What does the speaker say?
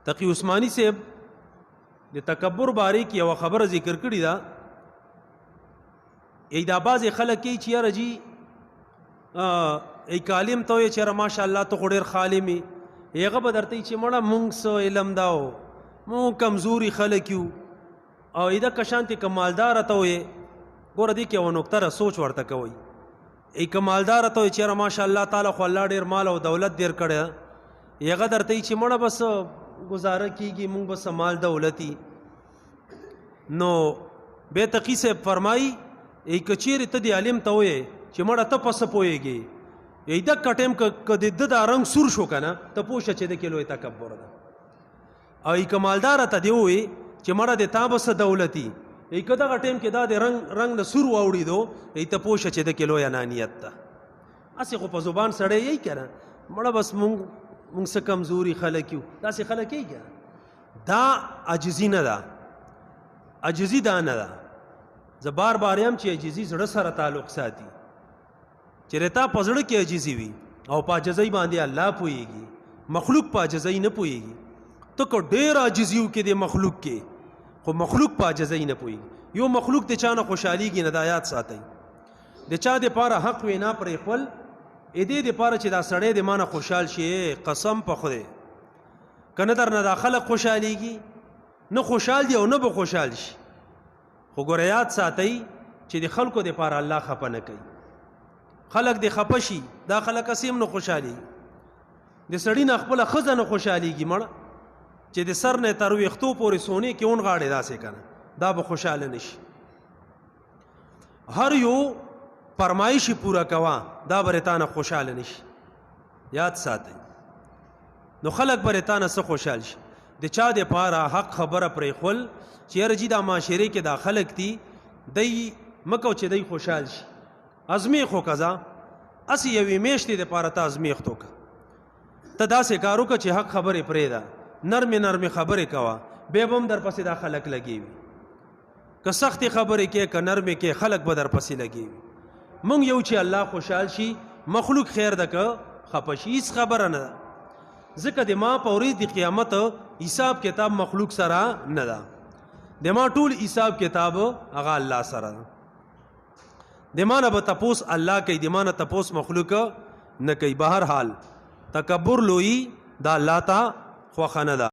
تقی عثمانی صاحب د تکبر باره کې یوه خبره ذکر کړې ده. دا بعضې خلک کوي چې یاره جي کالم ته وایې چې یاره ماشاءالله ته خو ډېر خالم یې. هغه به درته چې مړه مونږ څه علم دا و، مونږ کمزوري خلک یو. او دغه شانتې که مالداره ته وایې، ګوره دې کې یوه نکته ده، سوچ ورته کوئ. که مالداره ته وایې چې یاره ماشاءالله تعالی خو الله ډېر مال او دولت ډېر کړی، هغه درته چې مړه بس گزاره کیږي، مونږ بس مال دولتي. نو بے تقی صاحب فرمائی که چیرې ته د عالم ته وایې چې مړه ته په څه پوهېږې، دغه ټایم که د ده دا رنګ سور شو که نه، ته پوه شه چې د کې لوی تکبر ده. او که مالداره ته دې ووایې چې مړه د تا به څه دولتي، که دغه ټایم کې دا د رنګ نه سور واوړېدو، ته پوه شه چې د کې لوی انانیت ده. هسې خو په زبان سړی یې که نه، مړه بس مونږ څه کمزوري خلک یو، داسې خلک یې که دا عاجزي نه ده. عاجزي دا نه ده. زه بار بار یم چې عاجزي زړه سره تعلق ساتي. چېرې تا په زړه کې عاجزي وي او په عاجزۍ باندې الله پوهېږي، مخلوق په عاجزۍ نه پوهېږي. ته که ډېر عاجزي وکړې د مخلوق کې، خو مخلوق په عاجزۍ نه پوهېږي. یو مخلوق د چا نه خوشحالېږي نه، دا یاد ساتئ. د چا دپاره حق وینا پرېښول، دې دپاره چې دا سړی د ما نه خوشحال شي، قسم په خدای که نه در نه دا خلق خوشحالېږي، نه خوشحال دي او نه به خوشحال شي. خو ګوره یاد ساتئ چې د خلکو دپاره الله خفه نه کوي. خلک دې خفه شي، دا خلک هسې هم نه خوشحالېږي. د سړي نه خپله ښځه نه خوشحالېږي مړه، چې د سر نه تر ویښتو پورې سونې کې ونغاړې داسې که نه، دا به خوشحاله نه شي. هر یو فرمایشي پوره کوه، دا به تا نه خوشحاله نه شي. یاد ساتئ. نو خلک به تا نه څه خوشحال شي؟ د چا دپاره حق خبره پرېښول چې یاره جي دا معاشرې کې دا خلک دي، دی مه کو چې دی خوشحال شي. ازمیخ وکړه، هسې یوې میاشتې دپاره ته ازمیښت وکړه. ته داسې کار وکړه چې حق خبرې پرېږده، نرمې نرمې خبرې کوه، بیا به هم در پسې دا خلک لګېوي. که سختې خبرې کې، که نرمې کې، خلک به در پسې لګېوي. مونږ یو چې الله خوشحال شي، مخلوق خیر ده که خفه شي، هېڅ خبره نه ده. ځکه د ما په ورځ د قیامت حساب کتاب مخلوق سره نه ده. د ما ټول حساب کتاب هغه الله سره ده. د ما نه به تپوس الله کوي، د ما نه تپوس مخلوق نه کوي. بهر حال تکبر لویي دا الله ته خوښه نه ده.